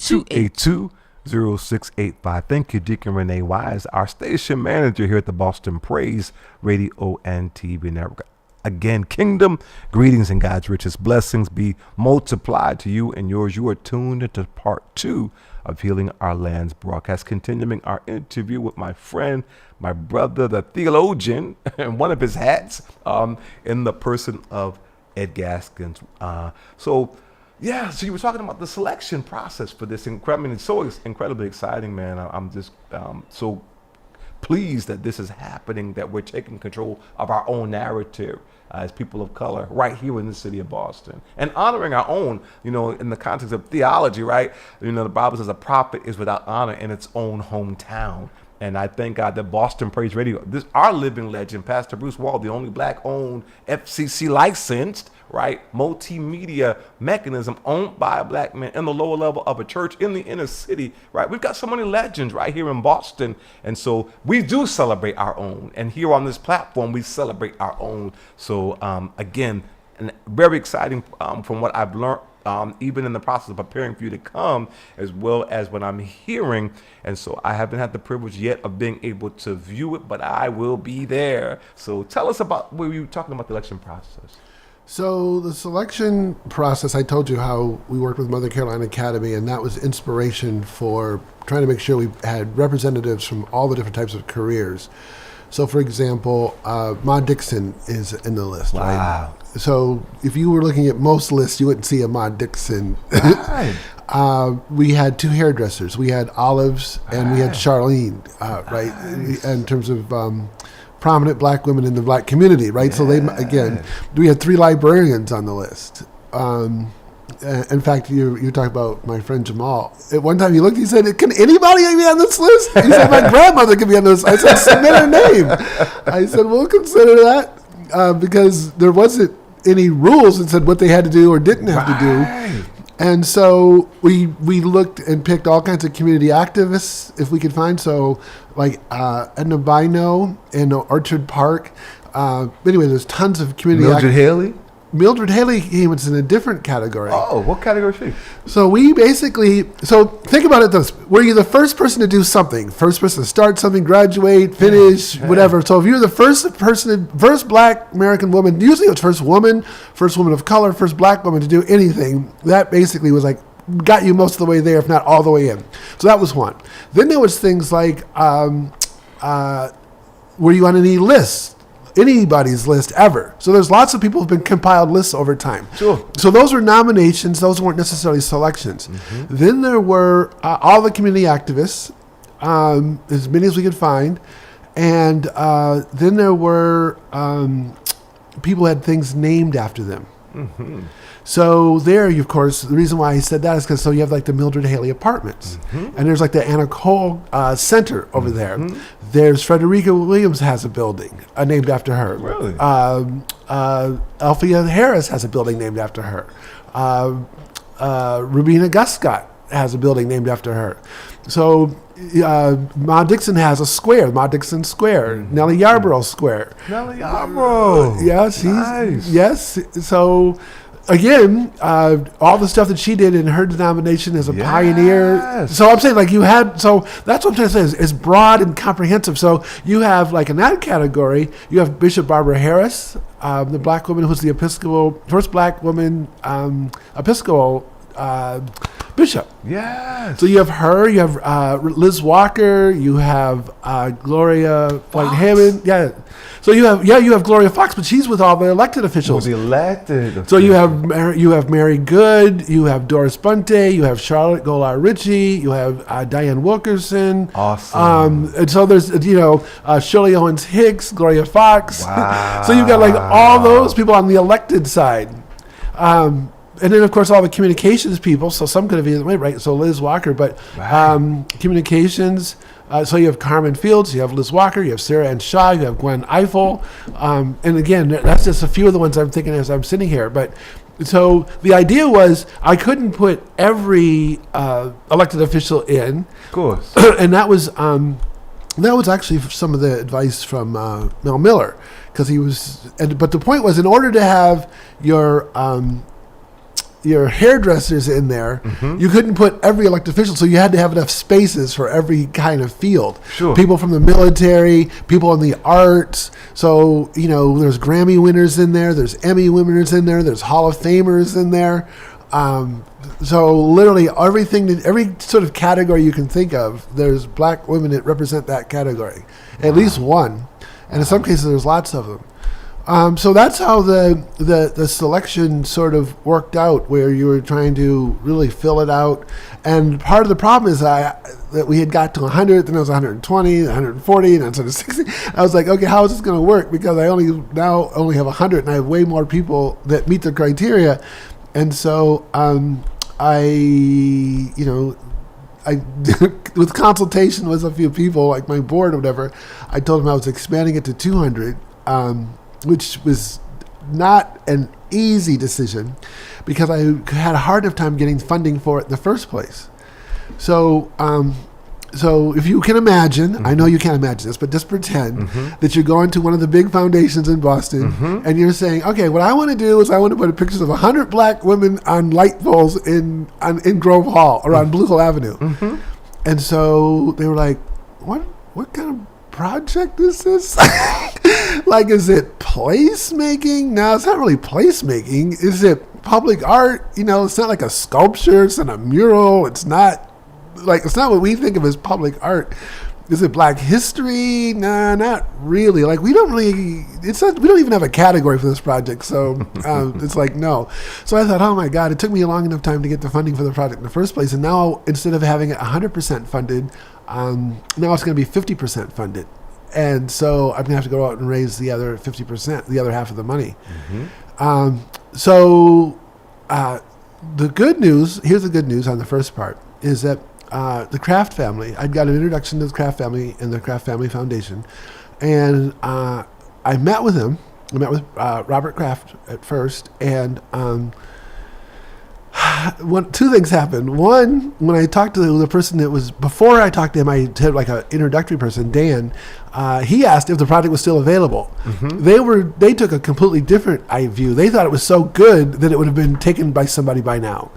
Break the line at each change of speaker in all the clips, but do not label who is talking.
282-0685. Thank you, Deacon Renee Wise, our station manager here at the Boston Praise Radio and TV Network. Again, kingdom greetings and God's richest blessings be multiplied to you and yours. You are tuned into part 2 of Healing Our Land's broadcast, continuing our interview with my friend, my brother, the theologian, and one of his hats, in the person of Ed Gaskins. So you were talking about the selection process for this. It's so incredibly exciting, man. I'm just so pleased that this is happening, that we're taking control of our own narrative as people of color right here in the city of Boston, and honoring our own, in the context of theology, right? The Bible says a prophet is without honor in its own hometown. And I thank God that Boston Praise Radio, our living legend, Pastor Bruce Wall, the only black-owned, FCC licensed, right, multimedia mechanism owned by a black man in the lower level of a church in the inner city, right? We've got so many legends right here in Boston. And so we do celebrate our own. And here on this platform, we celebrate our own. So again, and very exciting from what I've learned, even in the process of preparing for you to come, as well as what I'm hearing. And so I haven't had the privilege yet of being able to view it, but I will be there. So tell us about, were you talking about the election process?
So the selection process, I told you how we worked with Mother Caroline Academy, and that was inspiration for trying to make sure we had representatives from all the different types of careers. So, for example, Ma Dixon is in the list,
wow.
Right? So if you were looking at most lists, you wouldn't see a Ma Dixon.
Right.
We had 2 hairdressers. We had Olives and we had Charlene, right, in terms of prominent black women in the black community, right? Yeah. So we had 3 librarians on the list. In fact, you talk about my friend Jamal. At one time he looked, he said, "Can anybody be on this list?" He said, "My grandmother could be on this." I said, "Submit her name." I said, "We'll consider that," because there wasn't any rules that said what they had to do or didn't have to do. And so we looked and picked all kinds of community activists if we could find. So like Edna Bino in Orchard Park. Anyway, there's tons of community activists. Mildred Haley was in a different category.
Oh, what category is she?
So think about it this: were you the first person to do something? First person to start something, graduate, finish, whatever. So if you were the first black American woman, usually it was first woman of color, first black woman to do anything, that basically was like, got you most of the way there, if not all the way in. So that was one. Then there was things like, were you on any lists? Anybody's list ever. So there's lots of people who've been compiled lists over time.
Sure.
So those were nominations. Those weren't necessarily selections. Mm-hmm. Then there were all the community activists, as many as we could find. And then there were people who had things named after them. Mm-hmm. So there, of course, the reason why I said that is because you have like the Mildred Haley Apartments. Mm-hmm. And there's like the Anna Cole Center over there. There's Frederica Williams has a building named after her.
Really?
Althea Harris has a building named after her. Rubina Guscott has a building named after her. So Ma Dixon has a square, Ma Dixon Square, Nellie Yarborough Square.
Nellie Yarborough.
Nice. Yes. So again, all the stuff that she did in her denomination as a pioneer. So I'm saying that's what I'm trying to say is broad and comprehensive. So you have like in that category, you have Bishop Barbara Harris, the black woman who's the first black woman Episcopal bishop.
Yes.
So you have her, you have Liz Walker, you have Gloria White Hammond. Yeah. So you have Gloria Fox, but she's with all the elected officials. So you have Mary Good, you have Doris Bunte, you have Charlotte Golar Ritchie, you have Diane Wilkerson.
Awesome.
And so there's Shirley Owens Hicks, Gloria Fox.
Wow.
So you've got like all those people on the elected side. And then, of course, all the communications people. So some could have either way, right? So Liz Walker, but communications. So you have Carmen Fields, you have Liz Walker, you have Sarah Ann Shaw, you have Gwen Eiffel. And again, that's just a few of the ones I'm thinking as I'm sitting here. But so the idea was I couldn't put every elected official in.
Of course.
And that was actually some of the advice from Mel Miller, because but the point was, in order to have your your hairdressers in there. You couldn't put every elected official, so you had to have enough spaces for every kind of field.
Sure.
People from the military, people in the arts. So, there's Grammy winners in there, there's Emmy winners in there, there's Hall of Famers in there. So literally every sort of category you can think of, there's black women that represent that category. At least one. And in some cases, there's lots of them. So that's how the selection sort of worked out, where you were trying to really fill it out. And part of the problem is that we had got to 100, then it was 120, 140, and then 160. I was like, okay, how is this going to work? Because I only have 100, and I have way more people that meet the criteria. And so I with consultation with a few people, like my board or whatever, I told them I was expanding it to 200, which was not an easy decision because I had a hard enough time getting funding for it in the first place. So if you can imagine, I know you can't imagine this, but just pretend that you're going to one of the big foundations in Boston and you're saying, okay, what I want to do is I want to put pictures of 100 black women on light poles in Grove Hall or on Blue Hill Avenue. And so they were like, what kind of project is this? Like, is it placemaking? No, it's not really placemaking. Is it public art? It's not like a sculpture. It's not a mural. It's not what we think of as public art. Is it black history? Nah, not really. Like, we don't even have a category for this project. So it's like, no. So I thought, oh my God, it took me a long enough time to get the funding for the project in the first place. And now, instead of having it 100% funded, now it's going to be 50% funded. And so I'm going to have to go out and raise the other 50%, the other half of the money. The good news, here's the good news on the first part, is that the Kraft family, I'd got an introduction to the Kraft family and the Kraft Family Foundation. And I met with him. I met with Robert Kraft at first. And two things happened. One, when I talked to the person that was, before I talked to him, I had like an introductory person, Dan. He asked if the project was still available. They took a completely different view. They thought it was so good that it would have been taken by somebody by now.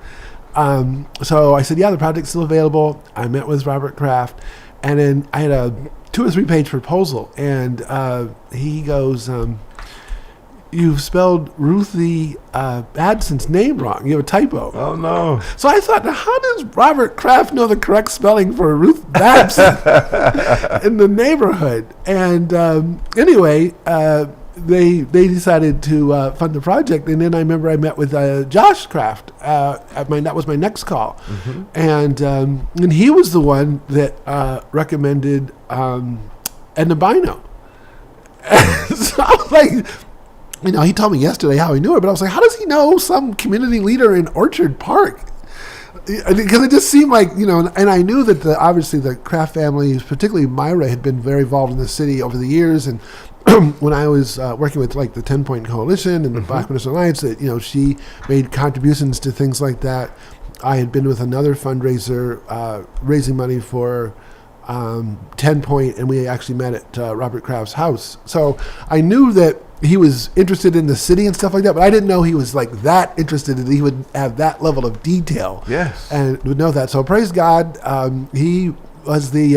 So I said, yeah, the project's still available. I met with Robert Kraft, and then I had a 2 or 3 page proposal, and he goes, you've spelled Ruthie Adson's name wrong. You have a typo.
Oh, no.
So I thought, now how does Robert Kraft know the correct spelling for Ruth Babson in the neighborhood? And anyway, they decided to fund the project. And then I remember I met with Josh Kraft. That was my next call. And he was the one that recommended Edna Bino. So I was like, he told me yesterday how he knew her, but I was like, how does he know some community leader in Orchard Park? Because it just seemed like, and I knew that obviously the Kraft family, particularly Myra, had been very involved in the city over the years. And when I was working with like the 10-Point Coalition and the Black Minister Alliance, that, she made contributions to things like that. I had been with another fundraiser raising money for 10-Point, and we actually met at Robert Kraft's house. So I knew that he was interested in the city and stuff like that, but I didn't know he was like that interested that he would have that level of detail.
Yes.
And would know that. So praise God, he was the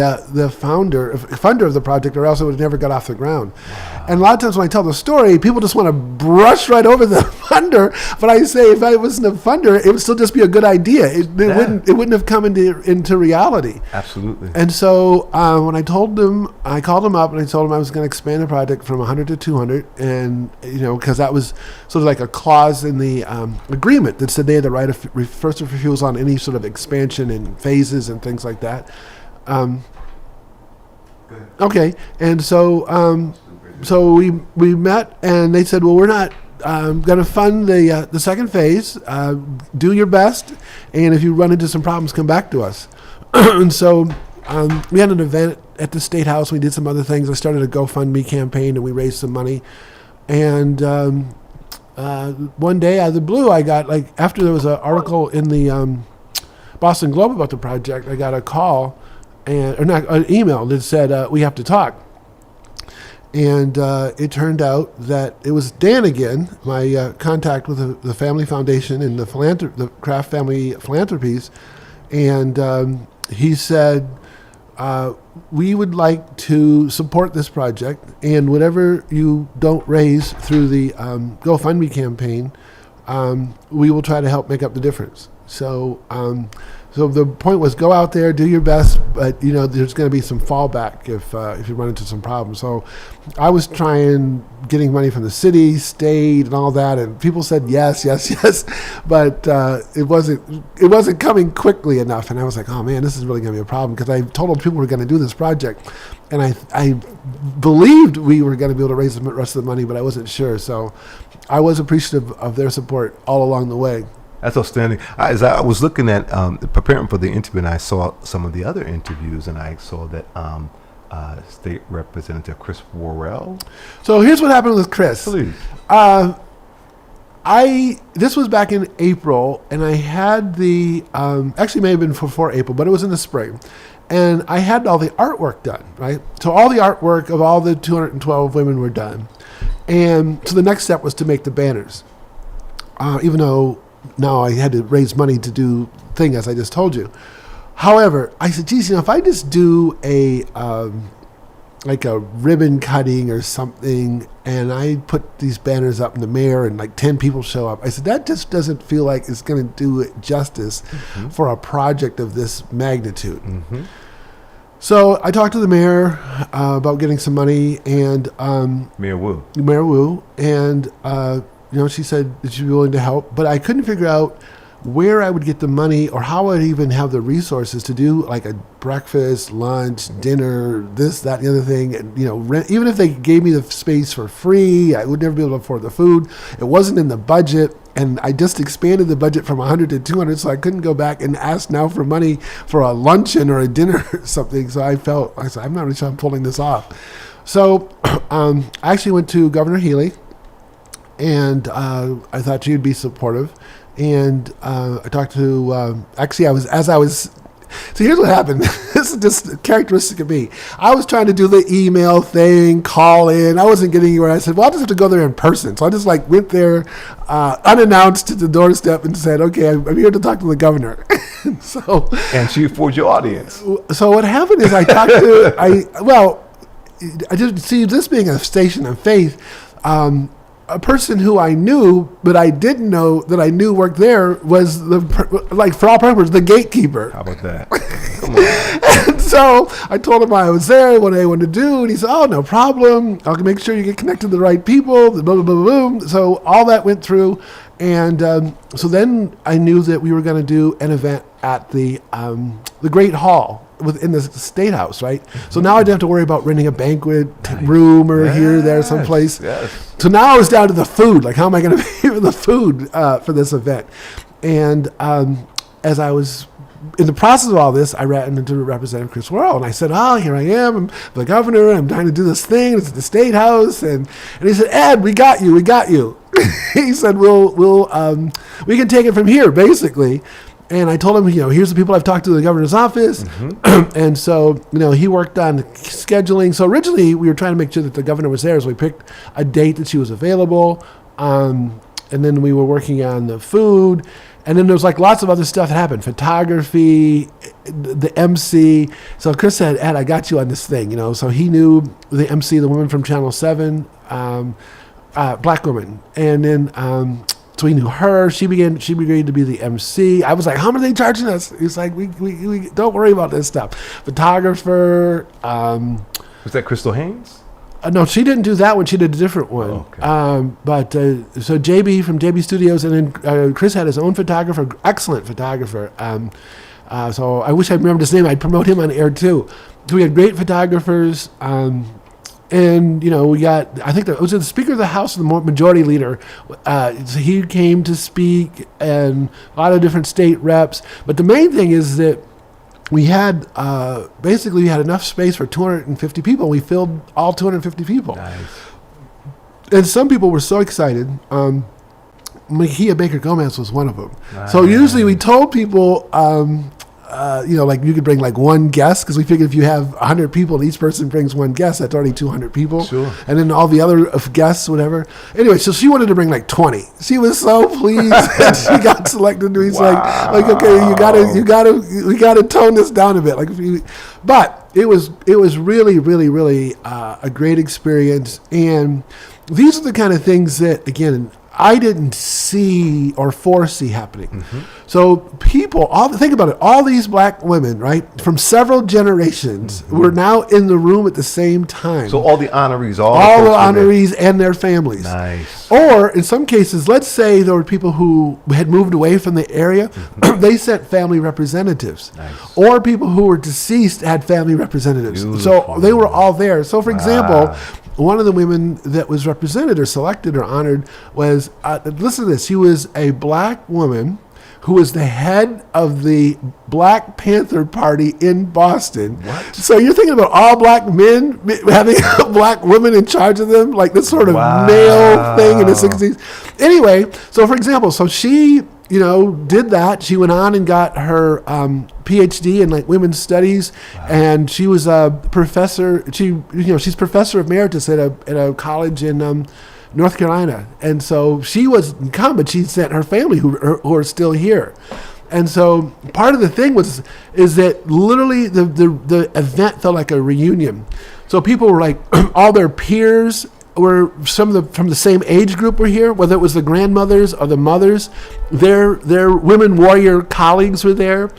funder of the project, or else it would have never got off the ground. Wow. And a lot of times when I tell the story, people just want to brush right over the funder. But I say, if I wasn't a funder, it would still just be a good idea. It wouldn't have come into reality.
Absolutely.
And so when I called him up and I told him I was going to expand the project from 100 to 200, and because that was sort of like a clause in the agreement that said they had the right of first refusal on any sort of expansion and phases and things like that. Okay, and so we met, and they said, well, we're not going to fund the second phase. Do your best, and if you run into some problems, come back to us. And so we had an event at the State House. We did some other things. I started a GoFundMe campaign, and we raised some money. And one day out of the blue, I got, like, after there was an article in the Boston Globe about the project, I got a call. An email that said, we have to talk. And it turned out that it was Dan again, my contact with the Family Foundation and the Kraft Family Philanthropies. And he said, we would like to support this project, and whatever you don't raise through the GoFundMe campaign, we will try to help make up the difference. So the point was, go out there, do your best, but there's going to be some fallback if you run into some problems. So I was trying getting money from the city, state, and all that, and people said yes, but it wasn't coming quickly enough. And I was like, oh man, this is really going to be a problem, because I told them people were going to do this project, and I believed we were going to be able to raise the rest of the money, but I wasn't sure. So I was appreciative of their support all along the way.
That's outstanding. As I was looking at preparing for the interview, and I saw some of the other interviews, and I saw that State Representative Chris Worrell. So
here's what happened with Chris.
Please.
This was back in April, and I had actually may have been before April, but it was in the spring. And I had all the artwork done, right? So all the artwork of all the 212 women were done. And so the next step was to make the banners. Even though now I had to raise money to do thing, as I just told you. However, I said, geez, if I just do like a ribbon cutting or something, and I put these banners up in the mayor and like 10 people show up, I said, that just doesn't feel like it's going to do it justice for a project of this magnitude. So I talked to the mayor about getting some money, and
Mayor
Wu, and she said that she'd be willing to help, but I couldn't figure out where I would get the money or how I'd even have the resources to do like a breakfast, lunch, dinner, this, that, and the other thing. And, rent, even if they gave me the space for free, I would never be able to afford the food. It wasn't in the budget. And I just expanded the budget from 100 to 200, so I couldn't go back and ask now for money for a luncheon or a dinner or something. So I said, I'm not really sure I'm pulling this off. So I actually went to Governor Healy, and I thought she'd be supportive. And I talked to, so here's what happened. This is just a characteristic of me. I was trying to do the email thing, call in. I wasn't getting anywhere. I said, well, I'll just have to go there in person. So I just went there unannounced to the doorstep and said, okay, I'm here to talk to the governor.
And she forged your audience.
So what happened is I talked to, I did see this being a station of faith. A person who I knew, but I didn't know that I knew worked there, was for all purposes, the gatekeeper.
How about that? Come on.
And so I told him I was there, what I wanted to do, and he said, oh, no problem. I'll make sure you get connected to the right people, blah, blah, blah, blah, blah. So all that went through. And so then I knew that we were going to do an event at the Great Hall within the State House, right? So now I didn't have to worry about renting a banquet room or here or there someplace.
Yes.
So now I was down to the food. Like, how am I going to pay for the food for this event? And as I was in the process of all this, I ran into Representative Chris Worrell, and I said, oh, here I am. I'm the governor. I'm trying to do this thing. It's at the State House. And he said, Ed, we got you. He said, we can take it from here, basically. And I told him, here's the people I've talked to in the governor's office. And so, he worked on scheduling. So originally we were trying to make sure that the governor was there. So we picked a date that she was available. And then we were working on the food. And then there was lots of other stuff that happened. Photography, the MC. So Chris said, Ed, I got you on this thing, So he knew the MC, the woman from Channel 7, black woman. And then, so he knew her. She agreed to be the MC. I was like, how much are they charging us? He's like, we don't worry about this stuff. Photographer.
Was that Crystal Haynes?
No, she didn't do that one. She did a different one.
Oh, okay.
So JB from JB Studios, and then Chris had his own photographer, excellent photographer. So I wish I remembered his name. I'd promote him on air too. So we had great photographers. And, we got, I think it was the Speaker of the House, the Majority Leader. He came to speak, and a lot of different state reps. But the main thing is that we had, basically, we had enough space for 250 people. We filled all 250 people.
Nice.
And some people were so excited. Mahia Baker Gomez was one of them.
Nice.
So usually we told people, like you could bring like one guest, because we figured if you have 100 people and each person brings one guest, that's already 200 people.
Sure.
And then all the other guests, whatever. Anyway, so she wanted to bring like 20. She was so pleased that she got selected. He's like, okay, we gotta tone this down a bit. But it was really, really, really a great experience. And these are the kind of things that, again, I didn't see or foresee happening. Mm-hmm. So think about it, all these black women, right, from several generations were now in the room at the same time.
So all the honorees,
all the honorees and their families.
Nice.
Or in some cases, let's say there were people who had moved away from the area, they sent family representatives. Nice. Or people who were deceased had family representatives. Beautiful. So they were all there. So for example, one of the women that was represented or selected or honored was, listen to this, she was a black woman who was the head of the Black Panther Party in Boston. What? So you're thinking about all black men having black women in charge of them, like this sort of male thing in the 60s. Anyway, so for example, so she did that. She went on and got her PhD in like women's studies, and she was a professor. She's professor emeritus at a college in North Carolina, and so she was incumbent. She sent her family who are still here. And so part of the thing is that literally the event felt like a reunion. So people were like, all their peers were from the same age group were here, whether it was the grandmothers or the mothers. Their women warrior colleagues were there.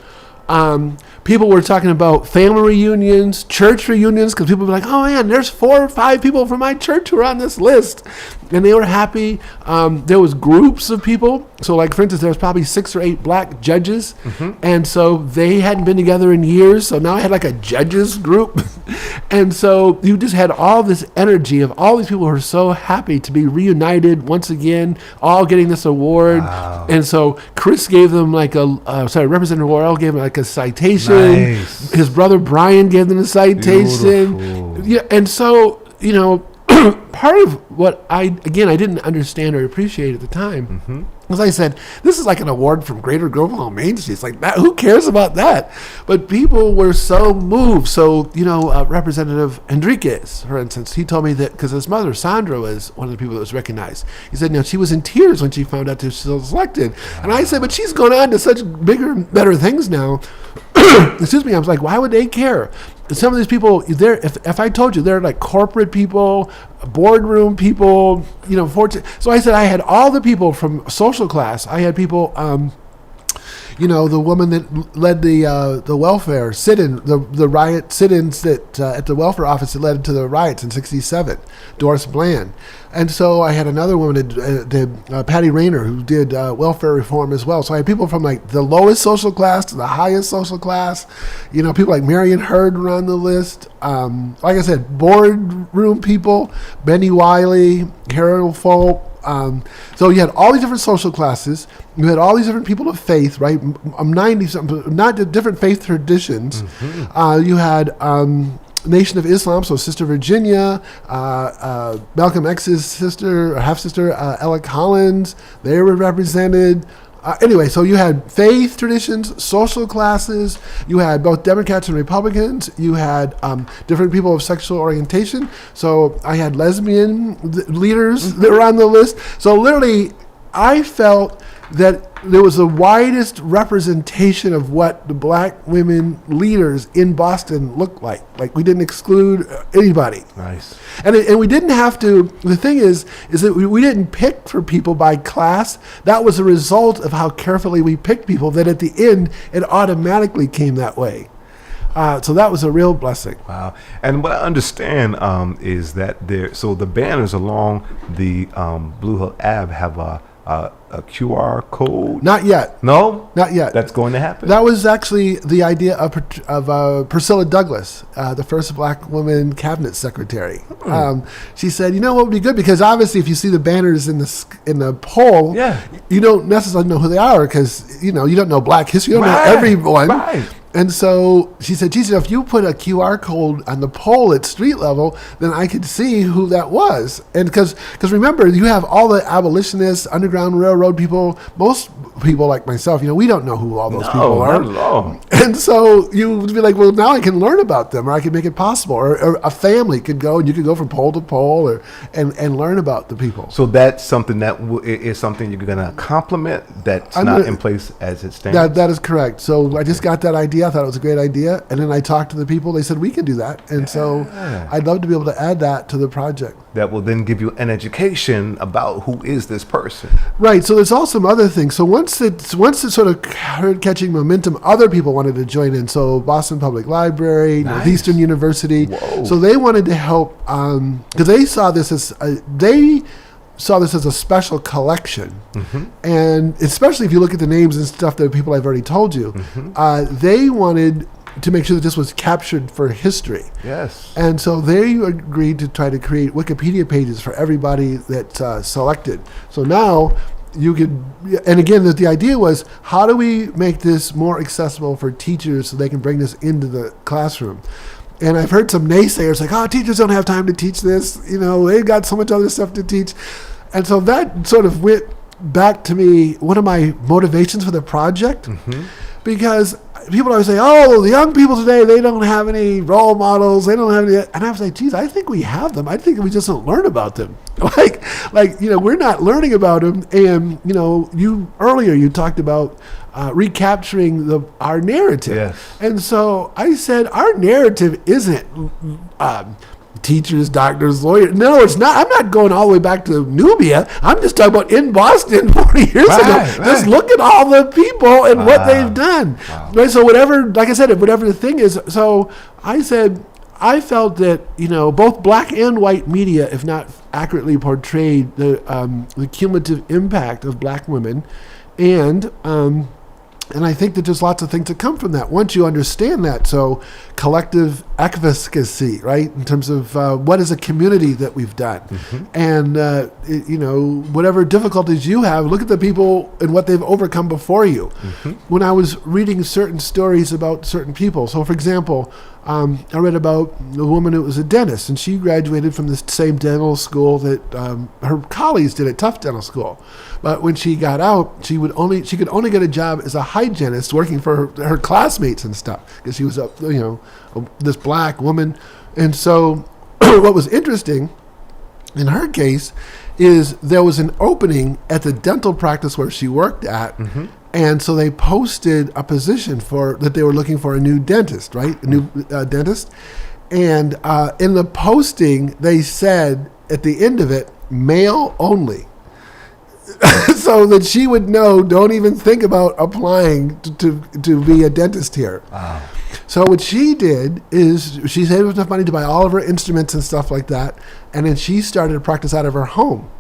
People were talking about family reunions, church reunions, because people were like, oh man, there's 4 or 5 people from my church who are on this list. And they were happy. There was groups of people. So like, for instance, there was probably 6 or 8 black judges. Mm-hmm. And so they hadn't been together in years. So now I had like a judges group. And so you just had all this energy of all these people who were so happy to be reunited once again, all getting this award. Wow. And so Chris gave them like Representative Worrell gave them like a citation. Nice. His brother Brian gave them a citation. Beautiful. Yeah, and so, part of what I didn't understand or appreciate at the time, as I said, this is like an award from Greater Grove on Main Street. It's like that. Who cares about that? But people were so moved. So, Representative Enriquez, for instance, he told me that because his mother, Sandra, was one of the people that was recognized. He said, she was in tears when she found out that she was selected. And I said, but she's gone on to such bigger, better things now. Excuse me. I was like, why would they care? Some of these people, if I told you, they're like corporate people, boardroom people, So I said I had all the people from social class. I had people, the woman that led the welfare sit-in, the riot sit-ins that at the welfare office that led to the riots in '67, Doris Bland. And so I had another woman, Patty Rayner, who did welfare reform as well. So I had people from like the lowest social class to the highest social class. People like Marion Hurd were on the list. Like I said, boardroom people, Benny Wiley, Harold Folk. So you had all these different social classes. You had all these different people of faith, right? 90-something, not different faith traditions. Mm-hmm. You had Nation of Islam, so Sister Virginia, Malcolm X's sister, or half-sister, Ella Collins, they were represented. Anyway, so you had faith traditions, social classes, you had both Democrats and Republicans, you had different people of sexual orientation. So I had lesbian leaders that were on the list. So literally, I felt that there was the widest representation of what the black women leaders in Boston looked like. Like, we didn't exclude anybody. Nice. And we didn't have to, the thing is that we didn't pick for people by class. That was a result of how carefully we picked people, that at the end, it automatically came that way. So that was a real blessing.
Wow. And what I understand is that so the banners along the Blue Hill Ave have a QR code?
Not yet.
No?
Not yet.
That's going to happen.
That was actually the idea of Priscilla Douglas, the first black woman cabinet secretary. She said, what would be good? Because obviously if you see the banners in the poll, you don't necessarily know who they are because, you don't know black history. You don't know everyone. Right. And so she said, geez, if you put a QR code on the pole at street level, then I could see who that was. And because remember, you have all the abolitionists, Underground Railroad people, most people like myself, we don't know who all those people are.
Not at all.
And so you would be like, well, now I can learn about them, or I can make it possible. Or a family could go, and you could go from pole to pole and learn about the people.
So that's something that is something you're going to complement that's not in place as it stands?
That is correct. So I just got that idea. I thought it was a great idea. And then I talked to the people. They said, we can do that. And so I'd love to be able to add that to the project.
That will then give you an education about who is this person.
Right. So there's also some other things. So once it sort of started catching momentum, other people wanted to join in. So Boston Public Library,
Nice.
Northeastern University.
Whoa.
So they wanted to help because they saw this as a special collection. And especially if you look at the names and stuff that people I've already told you, they wanted to make sure that this was captured for history.
Yes.
And so they agreed to try to create Wikipedia pages for everybody that's selected. So now you could, and again, the idea was, how do we make this more accessible for teachers so they can bring this into the classroom? And I've heard some naysayers like, teachers don't have time to teach this. They've got so much other stuff to teach. And so that sort of went back to me, one of my motivations for the project, because people always say, the young people today, they don't have any role models. They don't have any. And I was like, geez, I think we have them. I think we just don't learn about them. We're not learning about them. And, earlier you talked about recapturing our narrative.
Yes.
And so I said, our narrative isn't teachers, doctors, lawyers. No, it's not. I'm not going all the way back to Nubia. I'm just talking about in Boston 40 years ago.
Right.
Just look at all the people and what they've done. Right. So whatever, like I said, whatever the thing is. So I said, I felt that, both black and white media, if not accurately portrayed the cumulative impact of black women, and I think that there's lots of things that come from that once you understand that. So collective advocacy, right, in terms of what is a community that we've done. And, whatever difficulties you have, look at the people and what they've overcome before you. When I was reading certain stories about certain people, so for example, I read about a woman who was a dentist, and she graduated from the same dental school that her colleagues did at Tufts Dental School. But when she got out, she could only get a job as a hygienist working for her classmates and stuff, because she was this black woman. And so what was interesting in her case is there was an opening at the dental practice where she worked at. And so they posted a position that they were looking for a new dentist, right? A new dentist. And in the posting, they said at the end of it, male only. So that she would know, don't even think about applying to be a dentist here. Wow. So what she did is she saved enough money to buy all of her instruments and stuff like that, and then she started to practice out of her home.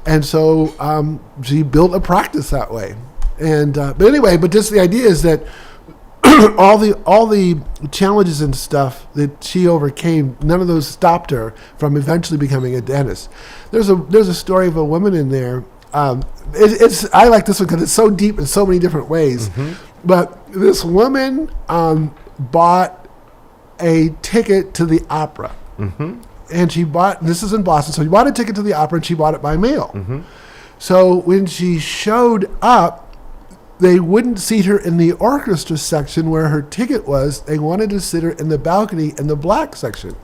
And so she built a practice that way. And but just the idea is that all the challenges and stuff that she overcame, none of those stopped her from eventually becoming a dentist. There's a story of a woman in there. I like this one because it's so deep in so many different ways. But this woman bought a ticket to the opera, and she bought. This is in Boston, so she bought a ticket to the opera, and she bought it by mail. So when she showed up, they wouldn't seat her in the orchestra section where her ticket was. They wanted to sit her in the balcony in the black section.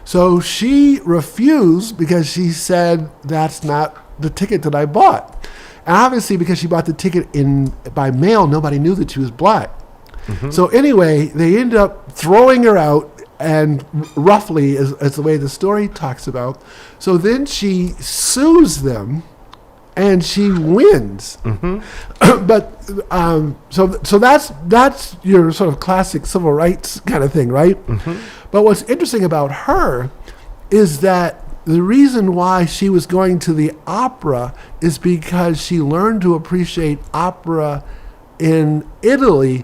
So she refused because she said, that's not the ticket that I bought. And obviously, because she bought the ticket by mail, nobody knew that she was black. So anyway, they ended up throwing her out, and roughly, as the way the story talks about. So then she sues them, and she wins. But so that's your sort of classic civil rights kind of thing, right? But what's interesting about her is that the reason why she was going to the opera is because she learned to appreciate opera in Italy.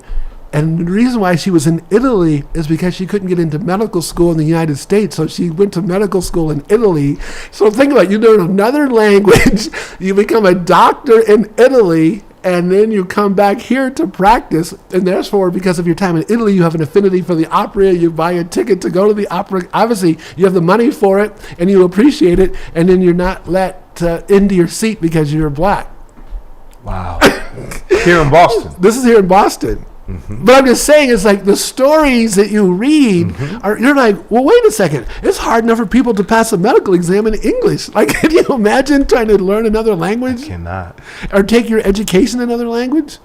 And the reason why she was in Italy is because she couldn't get into medical school in the United States, so she went to medical school in Italy. So think about it, you learn another language, you become a doctor in Italy, and then you come back here to practice, and therefore, because of your time in Italy, you have an affinity for the opera, you buy a ticket to go to the opera, obviously you have the money for it, and you appreciate it, and then you're not let into your seat because you're black.
Wow. Here in Boston.
This is here in Boston. Mm-hmm. But I'm just saying, it's like the stories that you read are, you're like, well, wait a second. It's hard enough for people to pass a medical exam in English. Like, can you imagine trying to learn another language?
I cannot.
Or take your education in another language?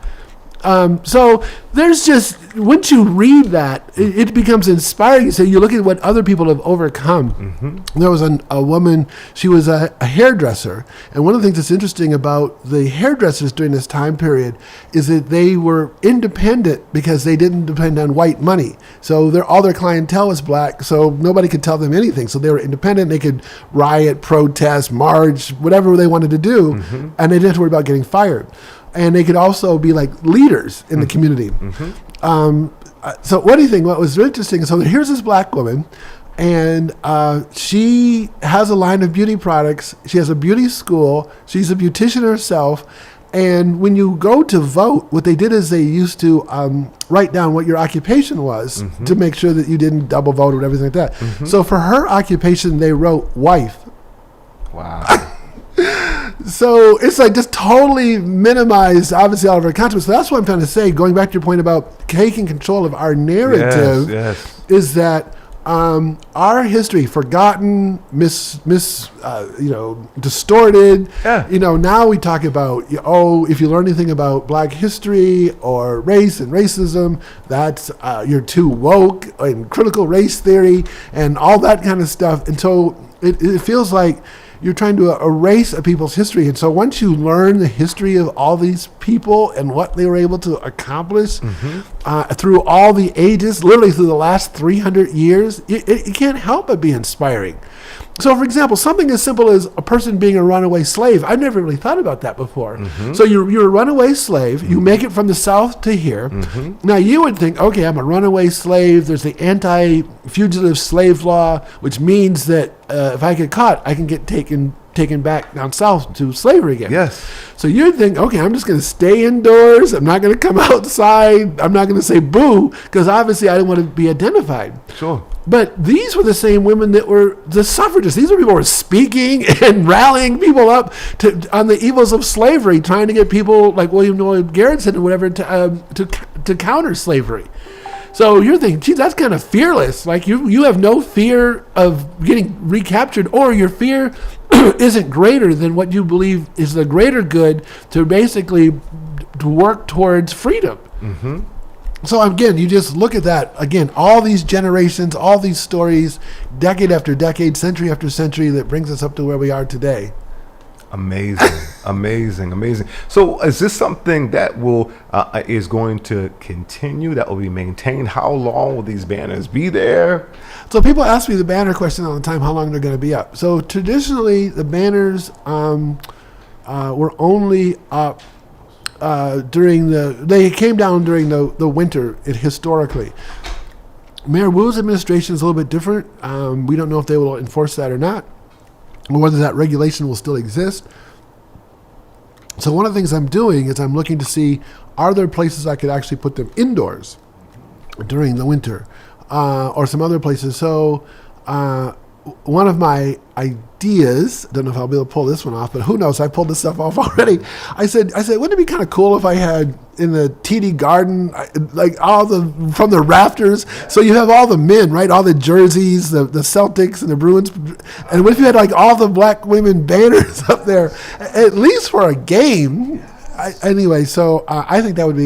So there's just, once you read that, it becomes inspiring. So you look at what other people have overcome. Mm-hmm. There was a woman, she was a hairdresser. And one of the things that's interesting about the hairdressers during this time period is that they were independent because they didn't depend on white money. So all their clientele was black, so nobody could tell them anything. So they were independent. They could riot, protest, march, whatever they wanted to do, and they didn't have to worry about getting fired. And they could also be like leaders in the community. So what do you think? What was really interesting? So here's this black woman, and she has a line of beauty products. She has a beauty school. She's a beautician herself. And when you go to vote, what they did is they used to write down what your occupation was to make sure that you didn't double vote or everything like that. So for her occupation, they wrote wife.
Wow.
So it's like just totally minimized, obviously, all of our consequences. So that's what I'm trying to say, going back to your point about taking control of our narrative, is that our history, forgotten, distorted. Yeah. Now we talk about, if you learn anything about black history or race and racism, that's you're too woke, and critical race theory and all that kind of stuff. And so it feels like you're trying to erase a people's history. And so once you learn the history of all these people and what they were able to accomplish through all the ages, literally through the last 300 years, it can't help but be inspiring. So, for example, something as simple as a person being a runaway slave, I've never really thought about that before. So you're a runaway slave, you make it from the South to here. Now you would think, okay, I'm a runaway slave, there's the anti-fugitive slave law, which means that if I get caught, I can get taken back down south to slavery again.
Yes.
So you'd think, okay, I'm just going to stay indoors, I'm not going to come outside, I'm not going to say boo, because obviously I don't want to be identified.
Sure.
But these were the same women that were the suffragists. These were people who were speaking and rallying people up on the evils of slavery, trying to get people like William Lloyd Garrison or whatever to counter slavery. So you're thinking, gee, that's kind of fearless. Like you have no fear of getting recaptured, or your fear isn't greater than what you believe is the greater good to basically to work towards freedom. So again, you just look at that. Again, all these generations, all these stories, decade after decade, century after century, that brings us up to where we are today.
Amazing, amazing. So is this something that is going to continue, that will be maintained? How long will these banners be there?
So people ask me the banner question all the time, how long they're going to be up. So traditionally, the banners were only up they came down during the winter historically. Mayor Wu's administration is a little bit different. We don't know if they will enforce that or not, or whether that regulation will still exist. So one of the things I'm doing is I'm looking to see, are there places I could actually put them indoors during the winter, or some other places. So one of my ideas, don't know if I'll be able to pull this one off, but who knows, I pulled this stuff off already. I said, wouldn't it be kind of cool if I had in the TD Garden, like from the rafters, so you have all the men, right, all the jerseys, the Celtics and the Bruins, and what if you had like all the black women banners up there, at least for a game? Anyway, so I think that would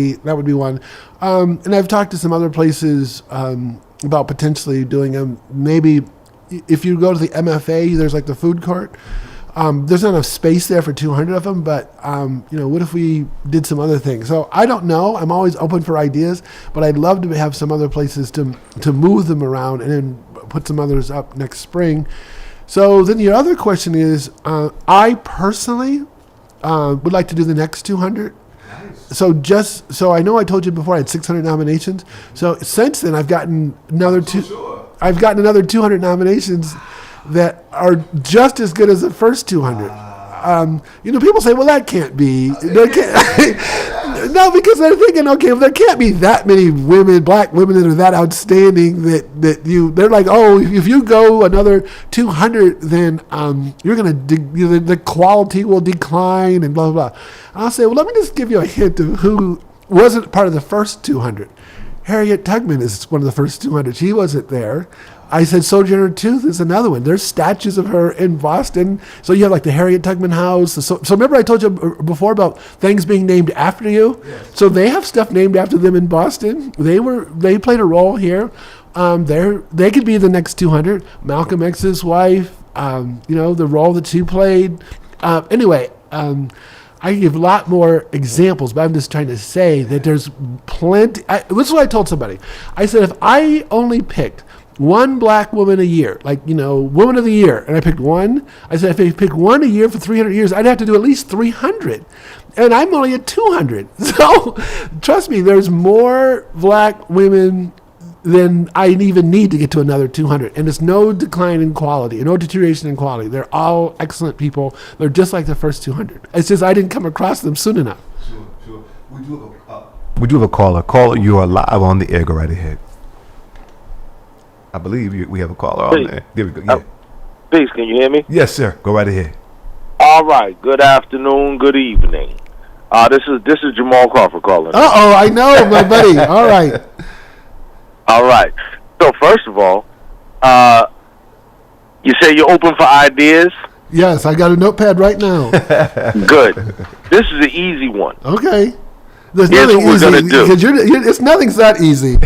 be one. And I've talked to some other places about potentially doing them. Maybe if you go to the MFA, there's like the food court. There's not enough space there for 200 of them, but what if we did some other things? So I don't know. I'm always open for ideas, but I'd love to have some other places to move them around and then put some others up next spring. So then your other question is, I personally would like to do the next 200. So I know I told you before I had 600 nominations. So since then I've gotten another I've gotten another 200 nominations that are just as good as the first 200. People say, well, that can't be. No, because they're thinking, okay, well, there can't be that many women, black women, that are that outstanding they're like, oh, if you go another 200, then you're going to, the quality will decline and blah, blah, blah. I'll say, well, let me just give you a hint of who wasn't part of the first 200. Harriet Tubman is one of the first 200. She wasn't there. I said Sojourner Truth is another one. There's statues of her in Boston. So you have like the Harriet Tubman House. So remember I told you before about things being named after you? Yes. So they have stuff named after them in Boston. They played a role here. They could be the next 200. Malcolm X's wife, the role that she played. Anyway, I can give a lot more examples, but I'm just trying to say that there's plenty. This is what I told somebody. I said, if I only picked one black woman a year, woman of the year, and I picked one, I said, if I pick one a year for 300 years, I'd have to do at least 300. And I'm only at 200. So trust me, there's more black women than I even need to get to another 200. And there's no decline in quality, no deterioration in quality. They're all excellent people. They're just like the first 200. It's just I didn't come across them soon enough.
Sure. We do have a caller. Caller, you are live on the air. Go right ahead. I believe we have a caller on there. There we go. Yeah.
Peace, can you hear me?
Yes, sir. Go right ahead.
All right. Good afternoon. Good evening. This is Jamal Crawford calling.
Uh-oh, I know, my buddy. All right.
All right. So first of all, you say you're open for ideas?
Yes, I got a notepad right now.
Good. This is an easy one.
Okay. There's
Here's
nothing
what we're
easy.
going to do.
Nothing's that easy.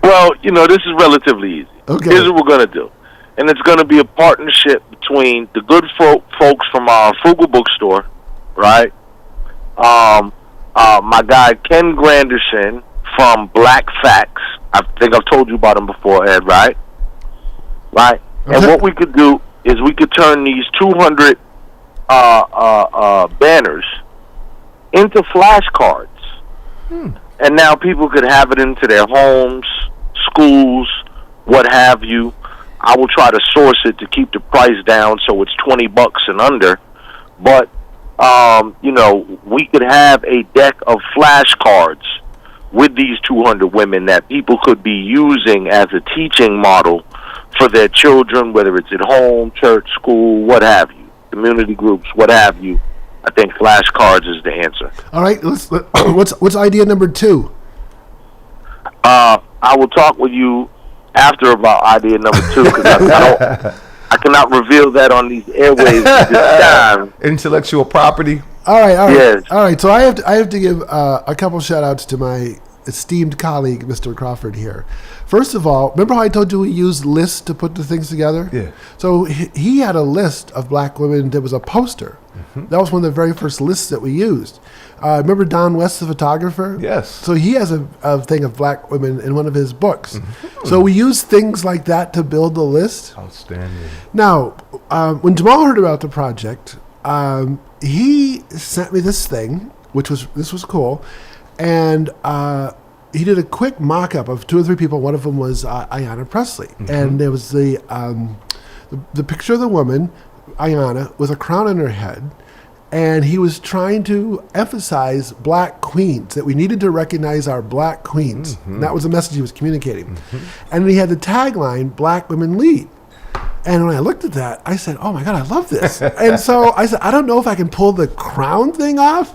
Well, this is relatively easy.
Okay.
Here's what we're going to do. And it's going to be a partnership between the good folks from our Frugal Bookstore, right? My guy Ken Granderson from Black Facts. I think I've told you about him before, Ed, right? Right? Okay. And what we could do is we could turn these 200 banners into flashcards. And now people could have it into their homes, schools, what have you. I will try to source it to keep the price down so it's $20 and under. But, we could have a deck of flashcards with these 200 women that people could be using as a teaching model for their children, whether it's at home, church, school, what have you, community groups, what have you. I think flashcards is the answer.
All right, what's idea number 2?
I will talk with you after about idea number 2 because I cannot reveal that on these airwaves at this time.
Intellectual property.
All right.
Yes.
All right. So I have to give a couple shout outs to my esteemed colleague, Mr. Crawford here. First of all, remember how I told you we used lists to put the things together?
Yeah.
So he had a list of black women that was a poster. Mm-hmm. That was one of the very first lists that we used. Remember Don West, the photographer?
Yes.
So he has a thing of black women in one of his books. Mm-hmm. So we use things like that to build the list.
Outstanding.
Now, when Jamal heard about the project, he sent me this thing, this was cool, and he did a quick mock-up of 2 or 3 people. One of them was Ayanna Pressley, mm-hmm. and there was the picture of the woman, Ayanna, with a crown on her head, and he was trying to emphasize black queens, that we needed to recognize our black queens. Mm-hmm. And that was the message he was communicating. Mm-hmm. And he had the tagline, "Black Women Lead." And when I looked at that, I said, oh my God, I love this. And so I said, I don't know if I can pull the crown thing off,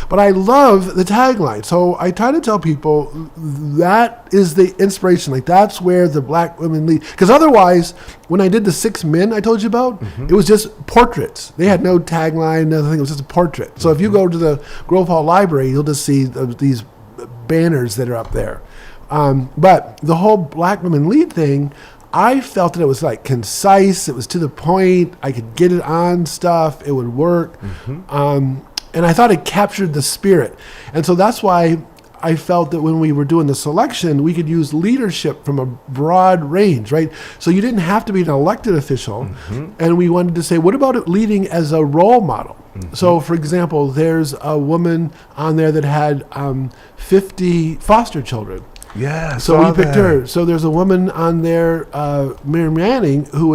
but I love the tagline. So I try to tell people that is the inspiration. Like, that's where the black women lead. Because otherwise, when I did the 6 men I told you about, mm-hmm. it was just portraits. They had no tagline, nothing. It was just a portrait. So if you go to the Grove Hall Library, you'll just see these banners that are up there. But the whole black women lead thing, I felt that it was like concise. It was to the point. I could get it on stuff. It would work. Mm-hmm. And I thought it captured the spirit. And so that's why I felt that when we were doing the selection, we could use leadership from a broad range, right? So you didn't have to be an elected official. Mm-hmm. And we wanted to say, what about it leading as a role model? Mm-hmm. So, for example, there's a woman on there that had 50 foster children.
Yeah,
so we picked her. So there's a woman on there, Mary Manning, who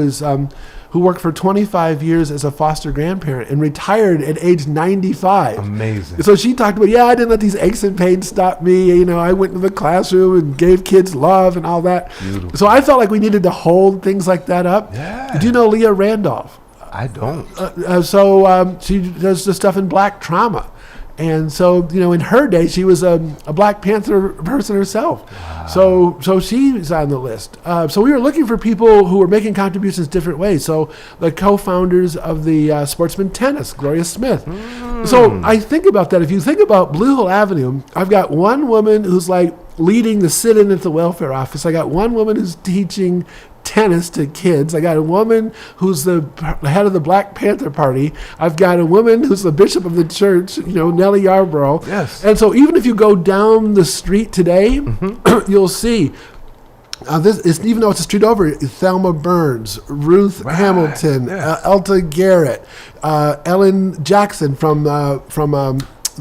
who worked for 25 years as a foster grandparent and retired at age 95.
Amazing.
So she talked about, I didn't let these aches and pains stop me. I went to the classroom and gave kids love and all that.
Beautiful.
So I felt like we needed to hold things like that up.
Yeah.
Do you know Leah Randolph?
I don't.
So she does the stuff in Black trauma. And so, in her day, she was a Black Panther person herself. Wow. So she's on the list. So we were looking for people who were making contributions different ways. So the co-founders of the Sportsman Tennis, Gloria Smith. So I think about that. If you think about Blue Hill Avenue, I've got one woman who's like leading the sit-in at the welfare office. I got one woman who's teaching tennis to kids. I got a woman who's the head of the Black Panther Party. I've got a woman who's the bishop of the church, Nellie Yarborough.
Yes.
And so even if you go down the street today, you'll see this is, even though it's a street over, Thelma Burns, Ruth Hamilton, Elta Garrett, Ellen Jackson from the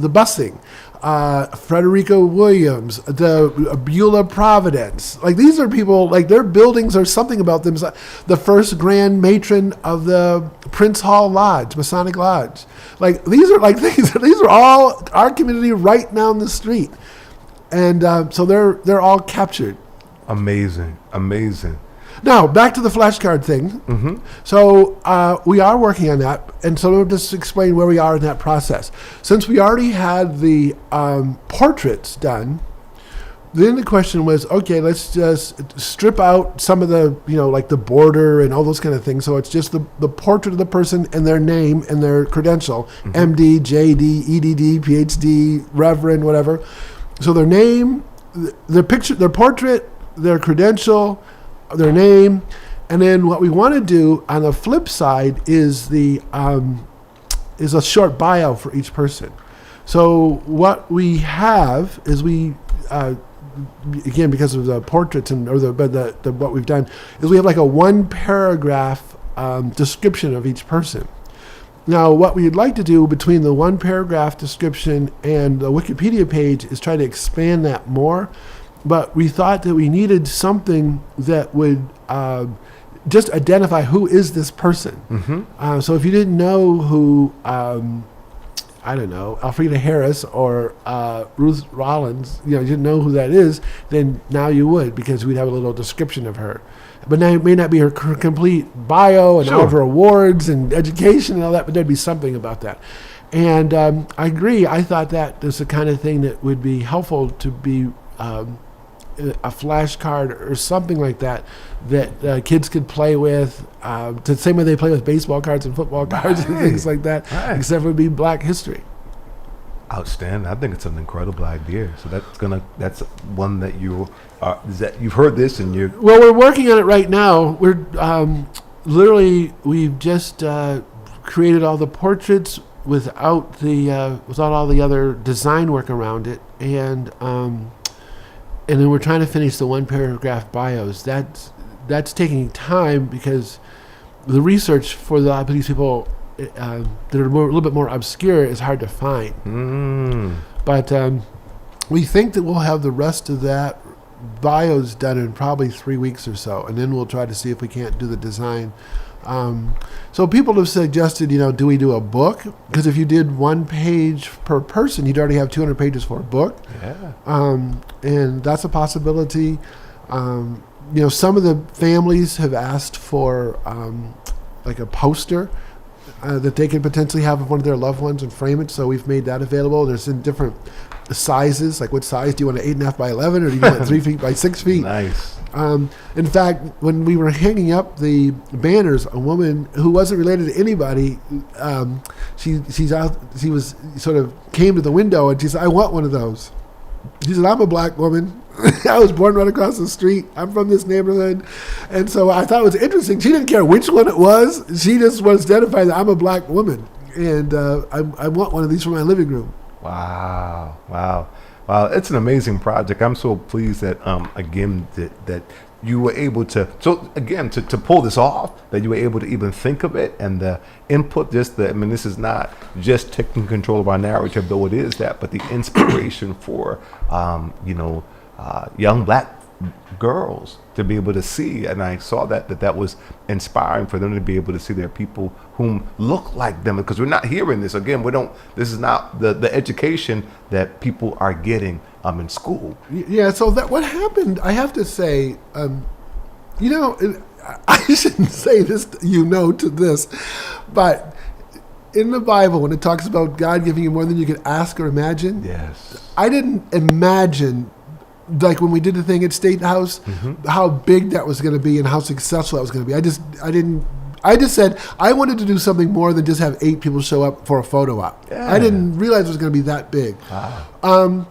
busing. Frederica Williams, the Beulah Providence. Like, these are people, like, their buildings are something about them. The first grand matron of the Prince Hall Lodge, Masonic Lodge. Like, these are like things. These are all our community right down the street, and so they're all captured.
Amazing.
Now, back to the flashcard thing. So we are working on that. And so let me just explain where we are in that process. Since we already had the portraits done, then the question was, okay, let's just strip out some of the, like the border and all those kind of things. So it's just the portrait of the person and their name and their credential, MD, JD, EDD, PhD, Reverend, whatever. So their name, their picture, their portrait, their credential, their name, and then what we want to do on the flip side is is a short bio for each person. So what we have is again, because of the portraits but what we've done is we have like a 1 paragraph description of each person. Now, what we'd like to do between the 1 paragraph description and the Wikipedia page is try to expand that more. But we thought that we needed something that would just identify who is this person. So if you didn't know who, I don't know, Alfreda Harris or Ruth Rollins, you didn't know who that is, then now you would, because we'd have a little description of her. But now it may not be her complete bio and all of her awards and education and all that, but there'd be something about that. And I agree. I thought that is the kind of thing that would be helpful to be a flashcard or something like that kids could play with, the same way they play with baseball cards and football cards and things like that, except it would be Black history.
Outstanding. I think it's an incredible idea. So that's one that you've heard this and you're...
Well, we're working on it right now. We're we've just created all the portraits without all the other design work around it, and then we're trying to finish the 1 paragraph bios. That's taking time because the research for these people that are a little bit more obscure is hard to find. But we think that we'll have the rest of that bios done in probably 3 weeks or so, and then we'll try to see if we can't do the design. So people have suggested, do we do a book? Because if you did 1 page per person, you'd already have 200 pages for a book. And that's a possibility. Some of the families have asked for like a poster that they can potentially have of one of their loved ones and frame it. So we've made that available. There's in different sizes. Like, what size do you want? An 8.5 by 11, or do you want 3 feet by 6 feet?
Nice.
In fact, when we were hanging up the banners, a woman who wasn't related to anybody, she was sort of came to the window and she said, "I want one of those." She said, "I'm a Black woman. I was born right across the street. I'm from this neighborhood." And so I thought it was interesting. She didn't care which one it was. She just was identified that I'm a Black woman, and I want one of these for my living room.
Wow. It's an amazing project. I'm so pleased that again that you were able to to pull this off, that you were able to even think of it, and the input. This is not just taking control of our narrative, though it is that, but the inspiration for young Black girls to be able to see, and I saw that was inspiring for them to be able to see there are people whom look like them, because we're not hearing this again. This is not the education that people are getting in school.
Yeah. So that what happened, I have to say, I shouldn't say this, to this, but in the Bible, when it talks about God giving you more than you could ask or imagine,
Yes,
I didn't imagine, like when we did the thing at State House, how big that was going to be and how successful that was going to be. I just said I wanted to do something more than just have 8 people show up for a photo op.
Yeah.
I didn't realize it was going to be that big.
wow.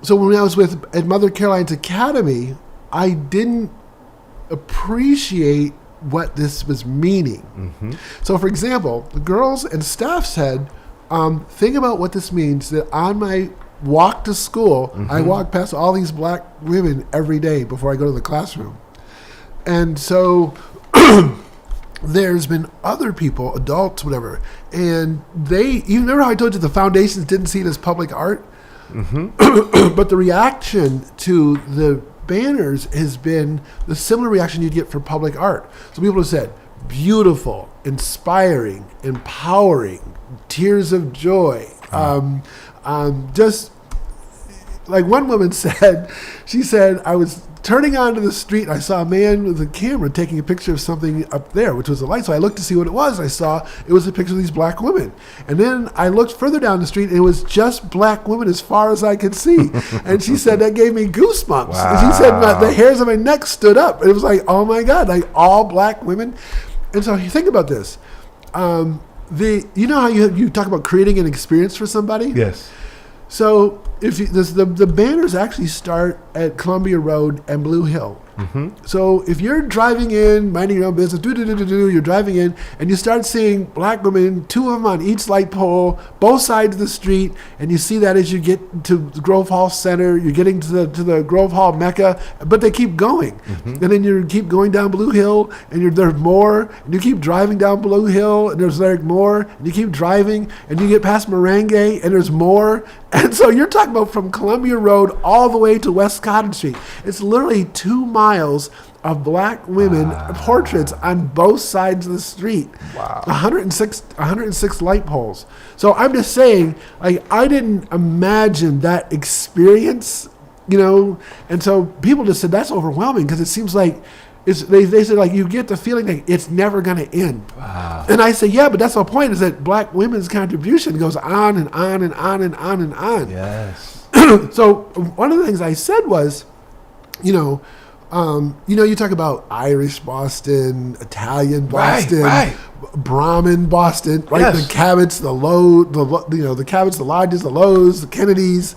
So when I was at Mother Caroline's Academy, I didn't appreciate what this was meaning. So, for example, the girls and staff said, think about what this means, that on my walk to school, I walk past all these black women every day before I go to the classroom. And so there's been other people, adults, whatever, and you remember how I told you the foundations didn't see it as public art? But the reaction to the banners has been the similar reaction you'd get for public art. So people have said, beautiful, inspiring, empowering, tears of joy. Just like one woman said, she said, I was turning onto the street and I saw a man with a camera taking a picture of something up there, which was a light. So I looked to see what it was. I saw it was a picture of these black women. And then I looked further down the street and it was just black women as far as I could see. And she said that gave me goosebumps.
Wow.
And she said the hairs on my neck stood up. And it was like, oh my God, like all black women. And so you think about this. You know how you talk about creating an experience for somebody?
Yes.
So if the banners actually start at Columbia Road and Blue Hill. So if you're driving in, minding your own business, you're driving in, and you start seeing black women, 2 of them on each light pole, both sides of the street, and you see that as you get to the Grove Hall Center, you're getting to the Grove Hall Mecca, but they keep going. And then you keep going down Blue Hill, and there's more, and you keep driving down Blue Hill, and there's like more, and you keep driving, and you get past Merengue, and there's more. And so you're talking about from Columbia Road all the way to West Cotton Street. It's literally 2 miles of black women portraits on both sides of the street.
Wow.
106 light poles. So I'm just saying, like, I didn't imagine that experience, and so people just said that's overwhelming because it seems like they said, like, you get the feeling like it's never going to end.
Wow.
And I say, yeah, but that's the point, is that black women's contribution goes on and on and on and on and on.
Yes.
So one of the things I said was, you talk about Irish Boston, Italian Boston,
Right.
Brahmin Boston, right?
Yes.
The Cabots, the Cabots, the Lodges, the Lows, the Kennedys.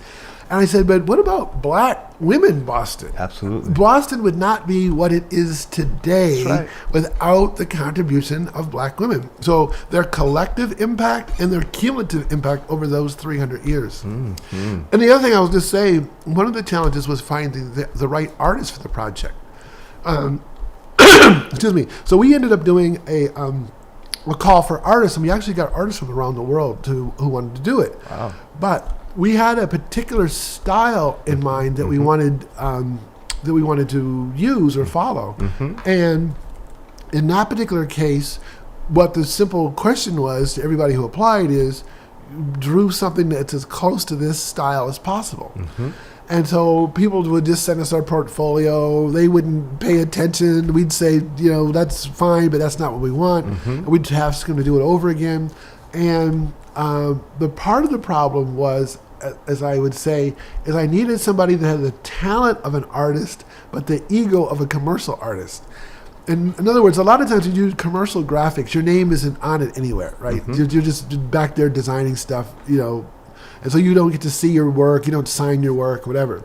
And I said, but what about black women Boston?
Absolutely.
Boston would not be what it is today
That's right.
without the contribution of black women. So their collective impact and their cumulative impact over those 300 years. And the other thing I was just saying, one of the challenges was finding the right artist for the project. Excuse me. So we ended up doing a call for artists, and we actually got artists from around the world who wanted to do it.
Wow.
But we had a particular style in mind that we wanted to use or follow. And in that particular case, what the simple question was to everybody who applied is, drew something that's as close to this style as possible. And so people would just send us our portfolio. They wouldn't pay attention. We'd say, that's fine, but that's not what we want. And we'd have to do it over again. And the part of the problem was, as I would say, is I needed somebody that had the talent of an artist, but the ego of a commercial artist. And in other words, a lot of times when you do commercial graphics, your name isn't on it anywhere, right? You're just back there designing stuff, and so you don't get to see your work, you don't sign your work, whatever.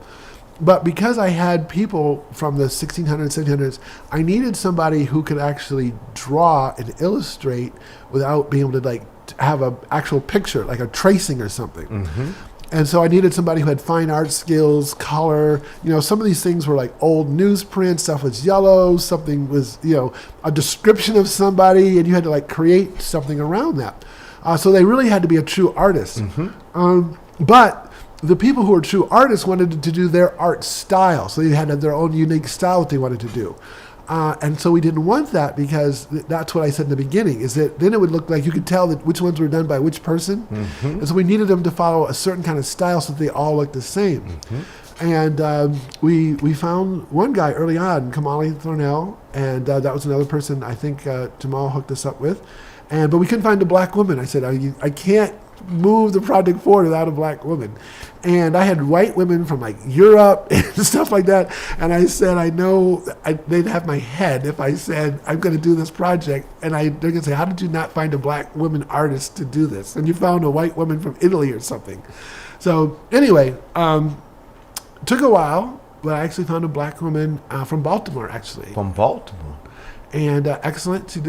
But because I had people from the 1600s, 1700s, I needed somebody who could actually draw and illustrate without being able to have an actual picture, like a tracing or something. And so I needed somebody who had fine art skills, color. Some of these things were like old newsprint, stuff was yellow, something was, a description of somebody, and you had to create something around that. So they really had to be a true artist. But the people who are true artists wanted to do their art style. So they had their own unique style that they wanted to do. And so we didn't want that because that's what I said in the beginning, is that then it would look like you could tell that which ones were done by which person. Mm-hmm. And so we needed them to follow a certain kind of style so that they all looked the same. Mm-hmm. And we found one guy early on, Kamali Thornell, and that was another person I think Jamal hooked us up with. But we couldn't find a black woman. I said, I can't move the project forward without a black woman. And I had white women from like Europe and stuff like that. And I said, I know they'd have my head if I said, I'm going to do this project. And they're going to say, how did you not find a black woman artist to do this? And you found a white woman from Italy or something. So anyway, took a while, but I actually found a black woman from Baltimore, actually.
From Baltimore.
And excellent. She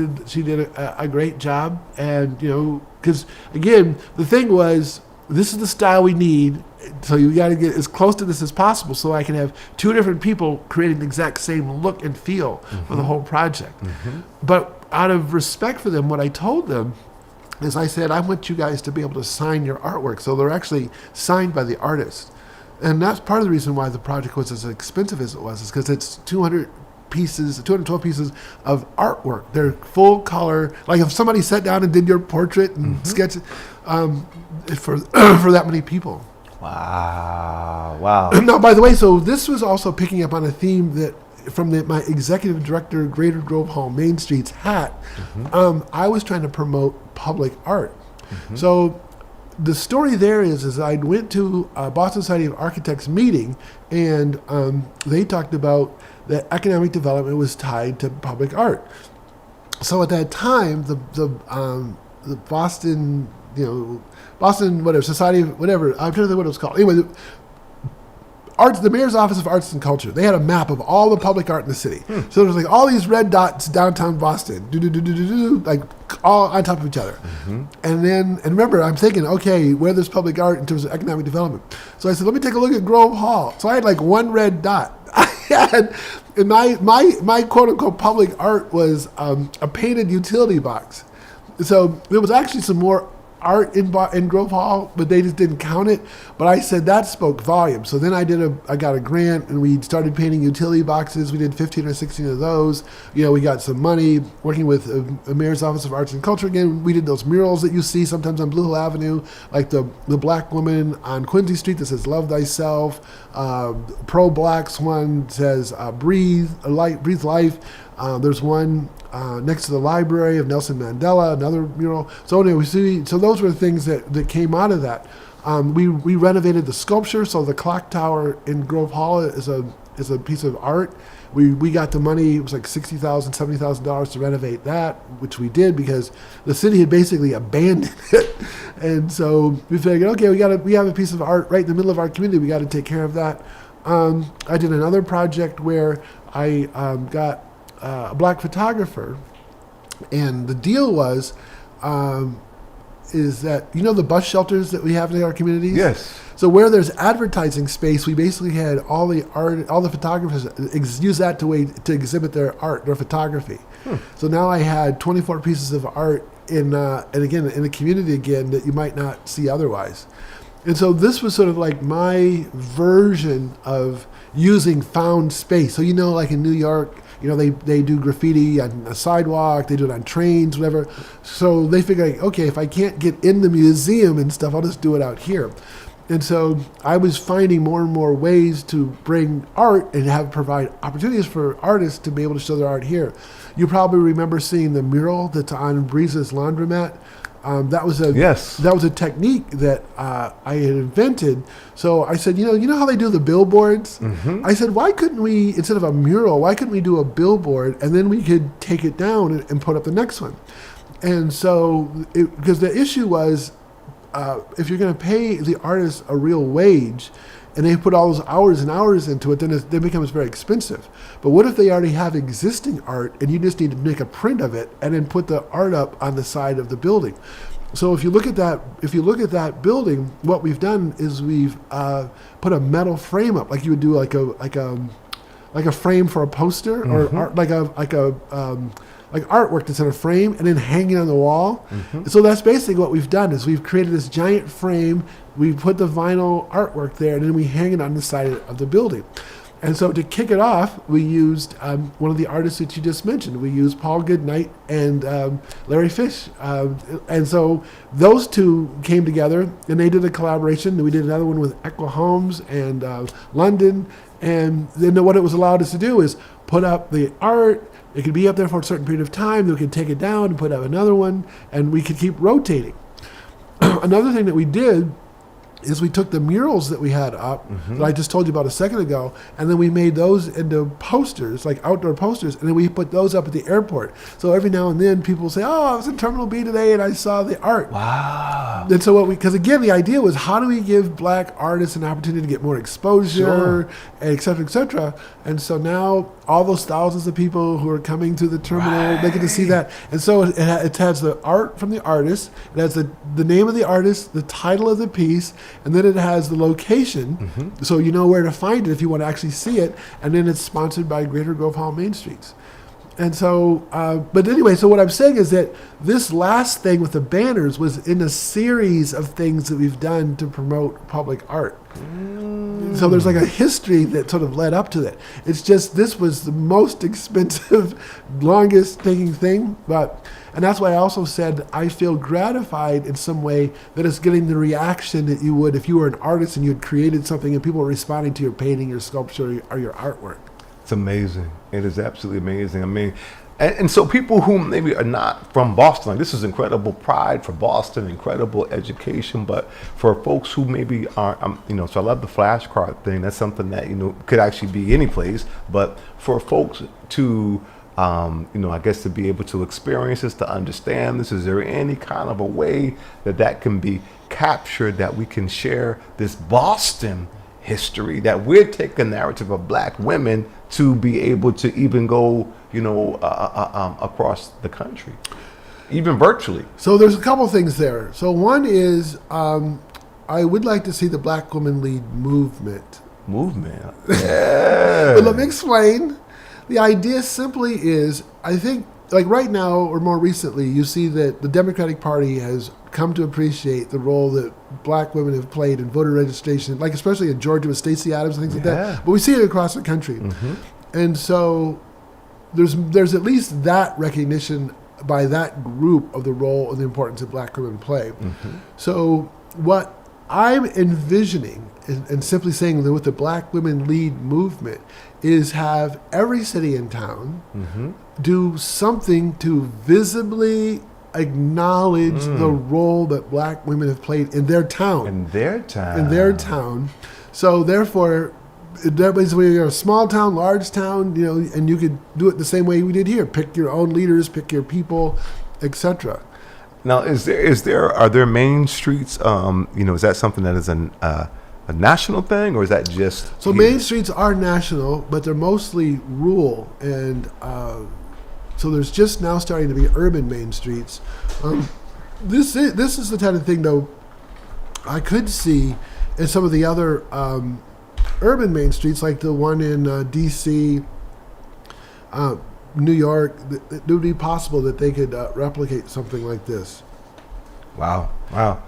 did a great job. And, because, again, the thing was, this is the style we need. So you got to get as close to this as possible so I can have two different people creating the exact same look and feel for the whole project. Mm-hmm. But out of respect for them, what I told them is I said, I want you guys to be able to sign your artwork. So they're actually signed by the artist. And that's part of the reason why the project was as expensive as it was, is because it's 212 pieces of artwork. They're full color. Like if somebody sat down and did your portrait and sketch it for that many people.
Wow.
Now, by the way, so this was also picking up on a theme that from my executive director, Greater Grove Hall Main Street's hat, I was trying to promote public art. Mm-hmm. So the story there is I went to a Boston Society of Architects meeting, and they talked about that economic development was tied to public art. So at that time, the Boston, Boston whatever Society of whatever, I'm trying to think what it was called. Anyway, the Mayor's Office of Arts and Culture, they had a map of all the public art in the city. So there was like all these red dots downtown Boston, like all on top of each other. Mm-hmm. And remember, I'm thinking, okay, where there's public art in terms of economic development. So I said, let me take a look at Grove Hall. So I had like one red dot. And my quote unquote public art was a painted utility box. So there was actually some more art in Grove Hall, but they just didn't count it. But I said that spoke volumes. So then I got a grant, and we started painting utility boxes. We did 15 or 16 of those. We got some money working with the Mayor's Office of Arts and Culture. Again, we did those murals that you see sometimes on Blue Hill Avenue, like the black woman on Quincy Street that says "Love Thyself." Pro-blacks one says "Breathe life." There's one next to the library of Nelson Mandela, another mural. So anyway, so those were the things that came out of that. We renovated the sculpture, so the clock tower in Grove Hall is a piece of art. We got the money. It was like $60,000, $70,000 to renovate that, which we did because the city had basically abandoned it. And so we figured, okay, we have a piece of art right in the middle of our community. We got to take care of that. I did another project where I got a black photographer, and the deal was is that the bus shelters that we have in our communities?
Yes.
So where there's advertising space, we basically had all the photographers use that to exhibit their art, their photography. So now I had 24 pieces of art in a community again that you might not see otherwise. And so this was sort of like my version of using found space. So like in New York, they do graffiti on a sidewalk, they do it on trains, whatever. So they figure, okay, if I can't get in the museum and stuff, I'll just do it out here. And so I was finding more and more ways to bring art and provide opportunities for artists to be able to show their art here. You probably remember seeing the mural that's on Breeze's laundromat. That was a technique that I had invented. So I said, you know how they do the billboards? Mm-hmm. I said, why couldn't we, instead of a mural, why couldn't we do a billboard and then we could take it down and put up the next one? And so, because the issue was, if you're going to pay the artist a real wage, and they put all those hours and hours into it, then it becomes very expensive. But what if they already have existing art and you just need to make a print of it and then put the art up on the side of the building? So if you look at that building, what we've done is we've put a metal frame up, like you would do like a frame for a poster, or art, like a like artwork that's in a frame and then hanging on the wall. So that's basically what we've done is we've created this giant frame. We put the vinyl artwork there, and then we hang it on the side of the building. And so to kick it off, we used one of the artists that you just mentioned. We used Paul Goodnight and Larry Fish. And so those two came together, and they did a collaboration. We did another one with Echo Homes and London. And then what it was allowed us to do is put up the art. It could be up there for a certain period of time. Then we could take it down and put up another one, and we could keep rotating. Another thing that we did is we took the murals that we had up that I just told you about a second ago, and then we made those into posters, like outdoor posters, and then we put those up at the airport. So every now and then people say, oh, I was in Terminal B today and I saw the art.
Wow.
And so because again, the idea was how do we give black artists an opportunity to get more exposure, et cetera, et cetera. And so now all those thousands of people who are coming to the terminal, they get to see that. And so it has the art from the artist, it has the name of the artist, the title of the piece, and then it has the location, so you know where to find it if you want to actually see it, and then it's sponsored by Greater Grove Hall Main Streets. And so, but anyway, so what I'm saying is that this last thing with the banners was in a series of things that we've done to promote public art. So there's like a history that sort of led up to that. It's just this was the most expensive, longest taking thing, and that's why I also said I feel gratified in some way that it's getting the reaction that you would if you were an artist and you had created something and people were responding to your painting, your sculpture, or your artwork.
It's amazing. It is absolutely amazing. I mean, and so people who maybe are not from Boston, like this is incredible pride for Boston, incredible education, but for folks who maybe aren't, so I love the flashcard thing. That's something that, could actually be any place, but for folks to, I guess to be able to experience this, to understand this, is there any kind of a way that can be captured, that we can share this Boston history, that we're taking narrative of black women to be able to even go, across the country, even virtually? So
there's a couple things there. So one is I would like to see the Black Women Lead movement.
Yeah.
But let me explain. The idea simply is, I think, like right now or more recently, you see that the Democratic Party has come to appreciate the role that black women have played in voter registration, like especially in Georgia with Stacey Adams and things like that. But we see it across the country. And so there's at least that recognition by that group of the role and the importance that black women play. So what I'm envisioning and simply saying that with the Black Women Lead movement is have every city in town do something to visibly acknowledge the role that black women have played in their town. In their town. So therefore, basically you're a small town, large town, and you could do it the same way we did here. Pick your own leaders, pick your people, etc.
Now, are there main streets? Is that something that is a national thing, or is that just?
So main streets are national, but they're mostly rural, and so there's just now starting to be urban main streets. This is the kind of thing, though, I could see in some of the other urban main streets, like the one in D.C., New York. It would be possible that they could replicate something like this.
Wow.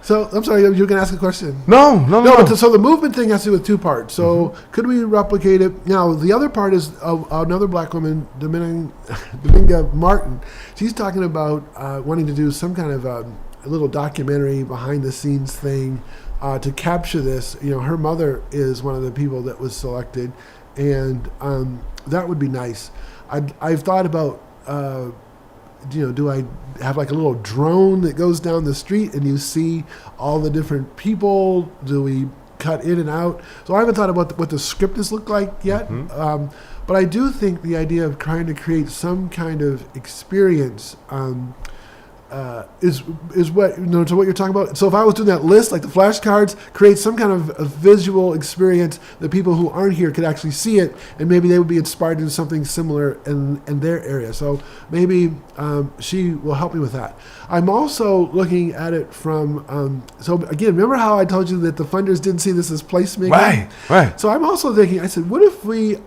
So I'm sorry, you were going to ask a question?
No.
But so the movement thing has to do with two parts. So could we replicate it? Now the other part is another black woman, Dominga Martin. She's talking about wanting to do some kind of a little documentary, behind the scenes thing to capture this. Her mother is one of the people that was selected, and that would be nice. I've thought about. Do I have like a little drone that goes down the street and you see all the different people? Do we cut in and out? So I haven't thought about what the script has looked like yet. But I do think the idea of trying to create some kind of experience is what to what you're talking about. So if I was doing that list, like the flashcards, create some kind of a visual experience that people who aren't here could actually see it, and maybe they would be inspired to do something similar in their area. So maybe she will help me with that. I'm also looking at it from so again, remember how I told you that the funders didn't see this as placemaking?
Right.
So I'm also thinking, I said, what if we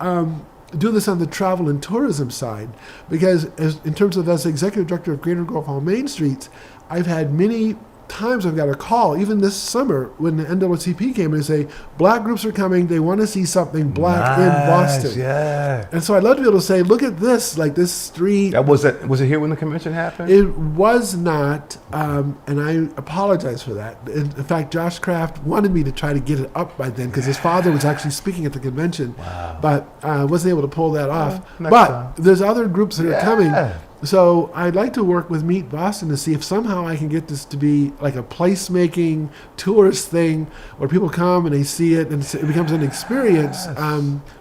do this on the travel and tourism side, because in terms of as executive director of Greater Grove Hall Main Streets, I've had many times I've got a call, even this summer when the NAACP came and say, black groups are coming, they want to see something black in Boston.
Yeah.
And so I'd love to be able to say, look at this, like this street.
Was it here when the convention happened?
It was not, and I apologize for that. In fact, Josh Kraft wanted me to try to get it up by then because his father was actually speaking at the convention, but wasn't able to pull that off. But
time.
there's other groups that are coming. So I'd like to work with Meet Boston to see if somehow I can get this to be like a placemaking tourist thing where people come and they see it and it becomes an experience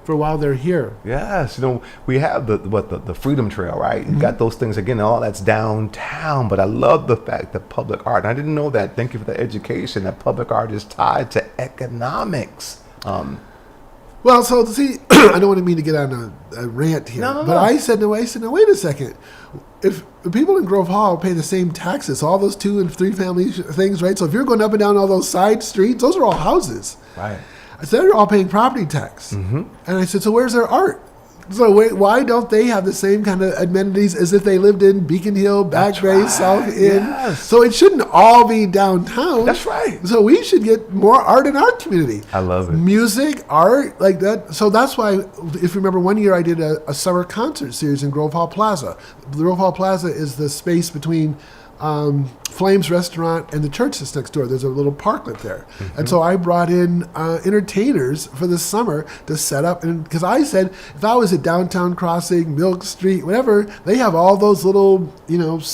for while they're here.
Yes, we have the Freedom Trail, right? You got those things again, all that's downtown. But I love the fact that public art, and I didn't know that. Thank you for the education. That public art is tied to economics.
Well, so see, I don't want to mean to get on a rant here, but I said, no, wait a second. If people in Grove Hall pay the same taxes, all those 2 and 3 family things, right? So if you're going up and down all those side streets, those are all houses.
Right.
I said, they're all paying property tax. And I said, so where's their art? So why don't they have the same kind of amenities as if they lived in Beacon Hill, Back Bay, South End?
Yes.
So it shouldn't all be downtown.
That's right.
So we should get more art in our community.
I love it.
Music, art, like that. So that's why, if you remember, one year I did a summer concert series in Grove Hall Plaza. The Grove Hall Plaza is the space between Flames Restaurant and the church that's next door. There's a little parklet there. And so I brought in entertainers for the summer to set up. And because I said, if I was at Downtown Crossing, Milk Street, whatever, they have all those little,